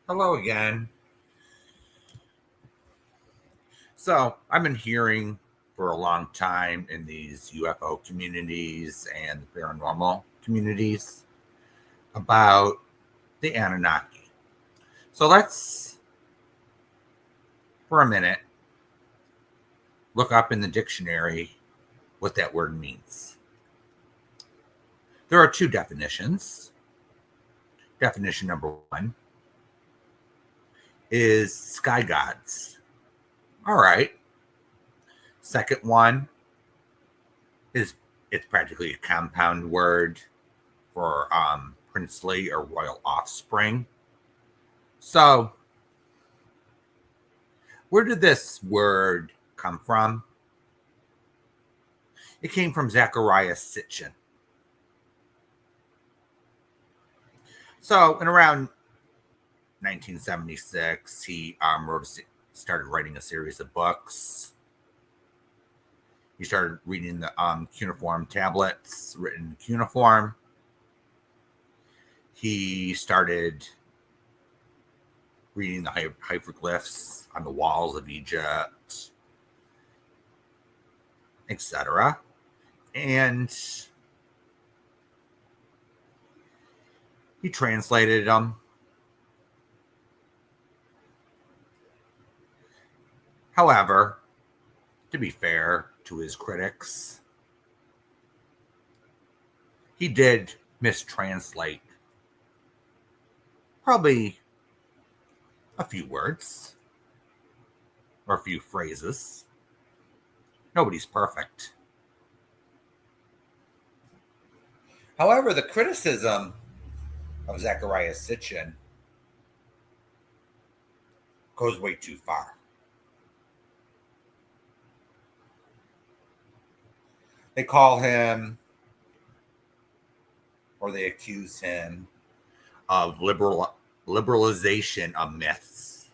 Hello again. So, I've been hearing for a long time in these UFO communities and the paranormal communities about the Anunnaki. So, let's, for a minute, look up in the dictionary what that word means. There are two definitions. Definition number one is sky gods. All right. Second one is it's practically a compound word for princely or royal offspring. So, where did this word come from? It came from Zechariah Sitchin. So, in around 1976, he started writing a series of books. He started reading the cuneiform tablets written in cuneiform. He started reading the hieroglyphs on the walls of Egypt, etc. And he translated them. However, to be fair to his critics, he did mistranslate probably a few words or a few phrases. Nobody's perfect. However, the criticism of Zechariah Sitchin goes way too far. They call him, or they accuse him of liberalization of myths.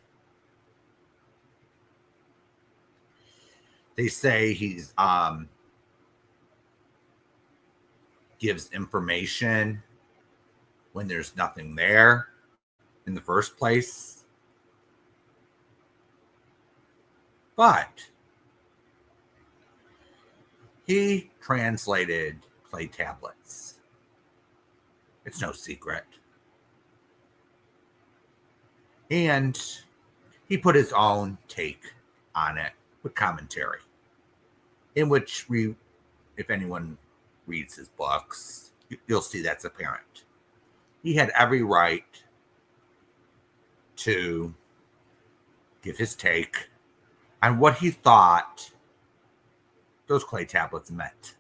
They say he's gives information when there's nothing there in the first place. But he translated clay tablets. It's no secret. And he put his own take on it with commentary, in which if anyone reads his books, you'll see that's apparent. He had every right to give his take on what he thought those clay tablets meant.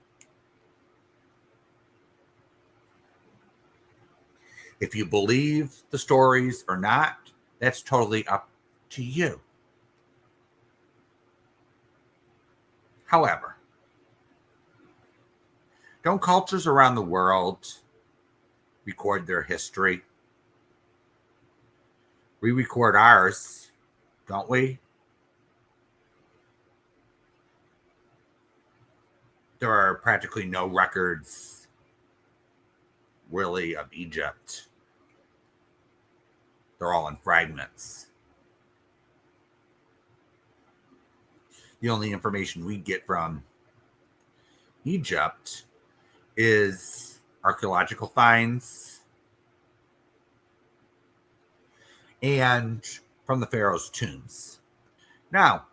If you believe the stories or not, that's totally up to you. However, don't cultures around the world record their history? We record ours, don't we? There are practically no records, really, of Egypt. They're all in fragments. The only information we get from Egypt is archaeological finds and from the pharaoh's tombs. Now,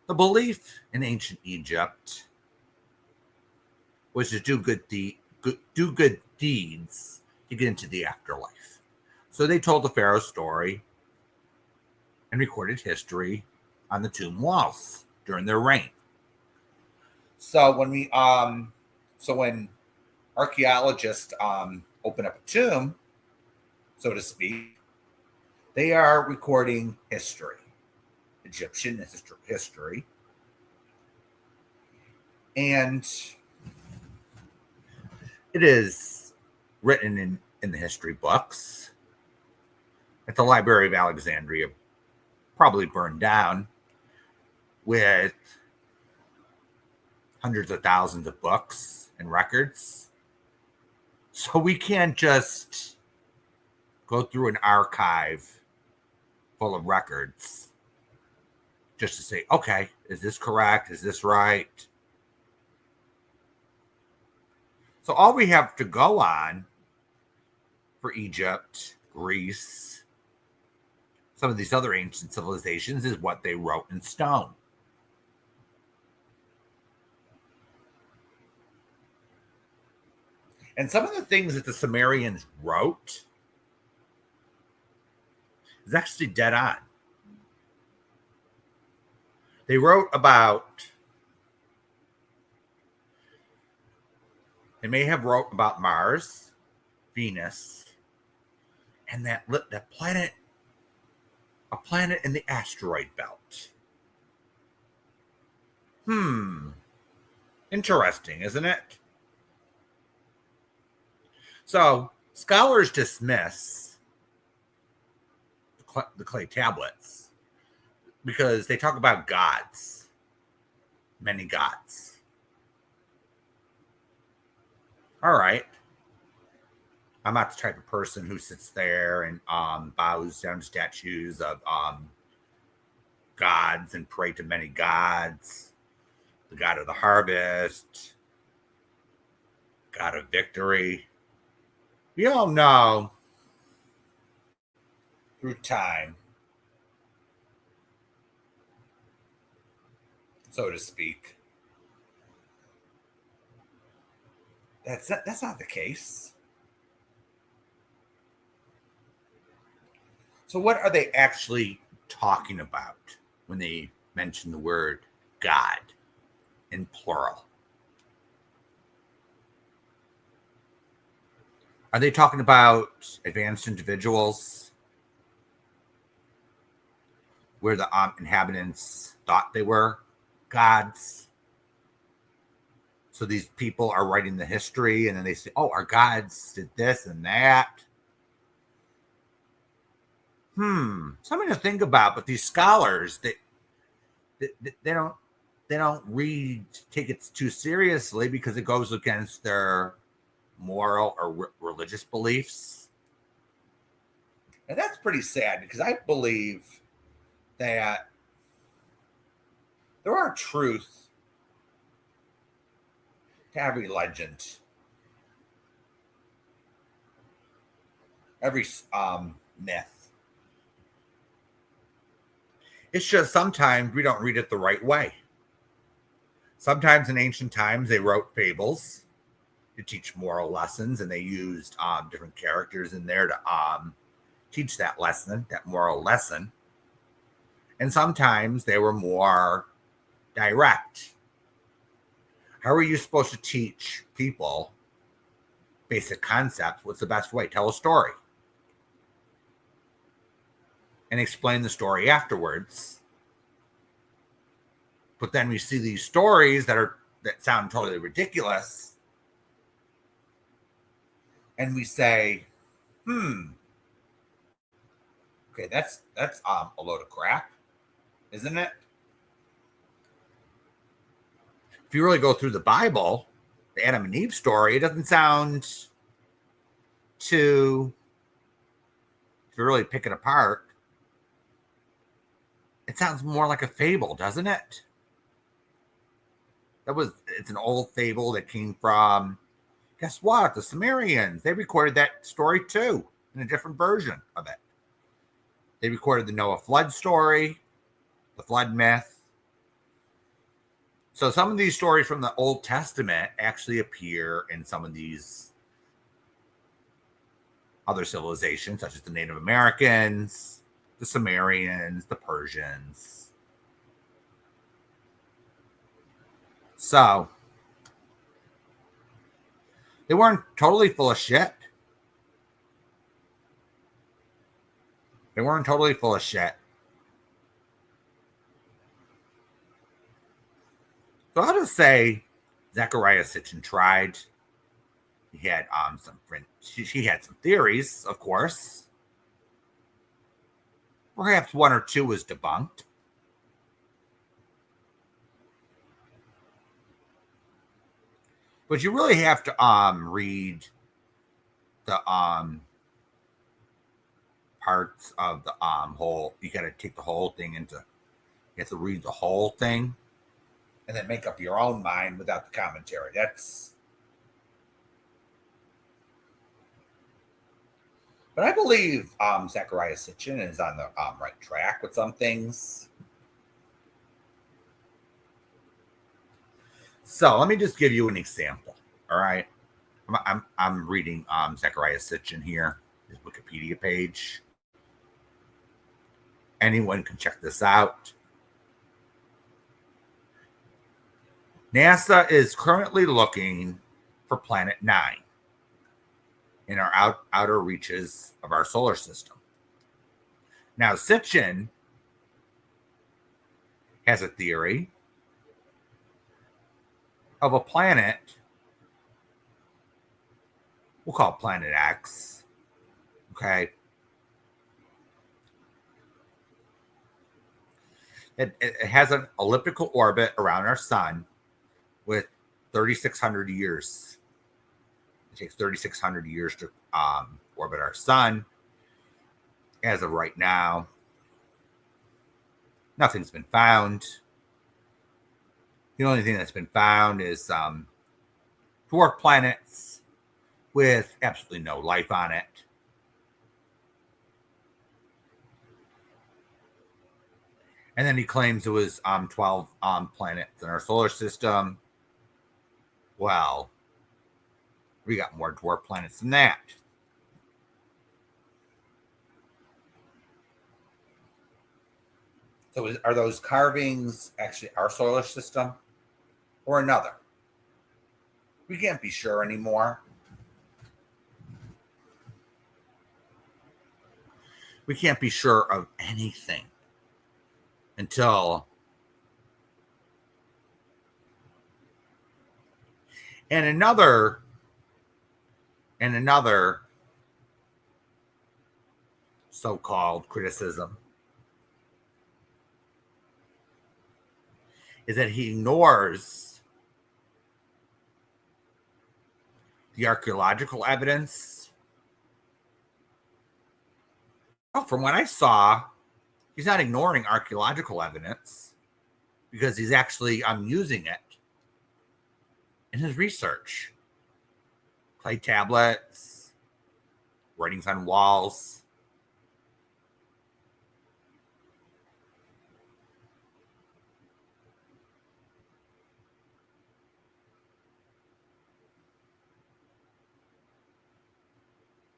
the belief in ancient Egypt was to do good deeds to get into the afterlife. So they told the pharaoh's story and recorded history on the tomb walls during their reign. So when archaeologists open up a tomb, so to speak, they are recording history, Egyptian history, and it is written in the history books at the Library of Alexandria, probably burned down, with hundreds of thousands of books and records. So we can't just go through an archive full of records just to say, okay, is this correct? Is this right? So all we have to go on for Egypt, Greece, some of these other ancient civilizations is what they wrote in stone. And some of the things that the Sumerians wrote is actually dead on. They wrote about, they may have wrote about Mars, Venus, and that planet, a planet in the asteroid belt. Interesting, isn't it? So scholars dismiss the clay tablets because they talk about gods, many gods. All right. I'm not the type of person who sits there and bows down to statues of gods and pray to many gods. The god of the harvest, god of victory. We all know through time, so to speak, that's not the case. So what are they actually talking about when they mention the word God in plural? Are they talking about advanced individuals where the inhabitants thought they were gods? So these people are writing the history and then they say, oh, our gods did this and that. Something to think about. But these scholars, they don't take it too seriously because it goes against their moral or religious beliefs. And that's pretty sad because I believe that there are truths to every legend, every myth. It's just sometimes we don't read it the right way. Sometimes in ancient times, they wrote fables to teach moral lessons, and they used different characters in there to teach that lesson, that moral lesson. And sometimes they were more direct. How are you supposed to teach people basic concepts? What's the best way? Tell a story and explain the story afterwards. But then we see these stories that sound totally ridiculous, and we say, okay, that's a load of crap, isn't it? If you really go through the Bible, the Adam and Eve story, it doesn't sound too, if you really pick it apart, it sounds more like a fable, doesn't it? It's an old fable that came from, guess what? The Sumerians. They recorded that story too in a different version of it. They recorded the Noah flood story, the flood myth. So some of these stories from the Old Testament actually appear in some of these other civilizations, such as the Native Americans, the Sumerians, the Persians. So they weren't totally full of shit. They weren't totally full of shit. So I'll just say Zechariah Sitchin tried. He had she had some theories, of course. Perhaps one or two was debunked. But you really have to read the part parts of the whole. You got to take the whole thing into. You have to read the whole thing, and then make up your own mind without the commentary. But I believe Zechariah Sitchin is on the right track with some things. So let me just give you an example. All right, I'm reading Zechariah Sitchin here, his Wikipedia page. Anyone can check this out. NASA is currently looking for Planet 9 in our outer reaches of our solar system. Now, Sitchin has a theory of a planet, we'll call it Planet X, okay? It has an elliptical orbit around our sun with 3,600 years. It takes 3,600 years to orbit our sun. As of right now, nothing's been found. The only thing that's been found is dwarf planets with absolutely no life on it. And then he claims it was 12 planets in our solar system. Well, we got more dwarf planets than that. So are those carvings actually our solar system or another? We can't be sure anymore. We can't be sure of anything until another so-called criticism is that he ignores the archaeological evidence. Well, from what I saw, he's not ignoring archaeological evidence because he's actually using it in his research. Clay tablets, writings on walls.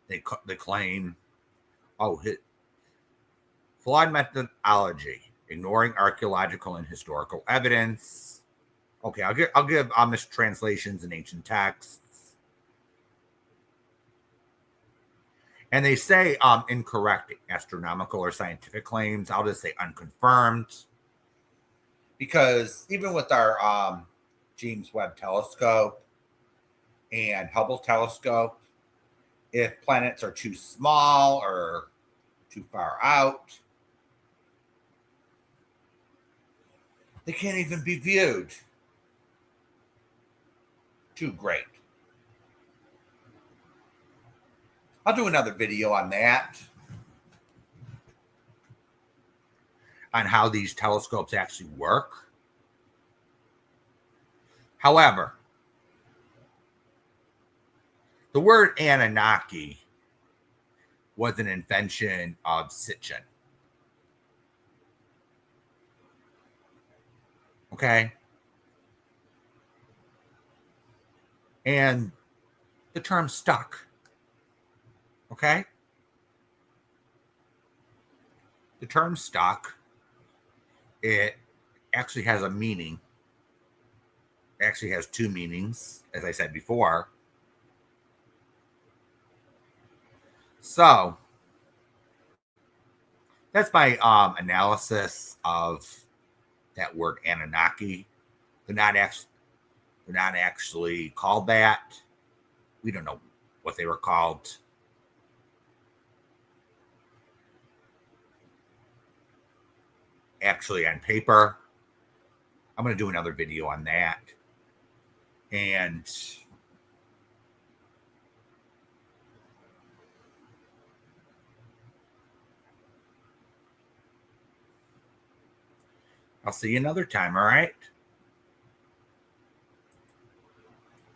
They claim, flawed methodology, ignoring archaeological and historical evidence. Okay, I'll give mistranslations in ancient texts, and they say incorrect astronomical or scientific claims. I'll just say unconfirmed, because even with our James Webb Telescope and Hubble Telescope, if planets are too small or too far out, they can't even be viewed. Too great. I'll do another video on that, on how these telescopes actually work. However, the word Annunaki was an invention of Sitchin. Okay? And the term stuck. Okay? The term stuck, it actually has a meaning. It actually has two meanings, as I said before. So that's my analysis of that word Annunaki. They're not actually called that. We don't know what they were called. Actually, on paper, I'm going to do another video on that. And I'll see you another time, all right?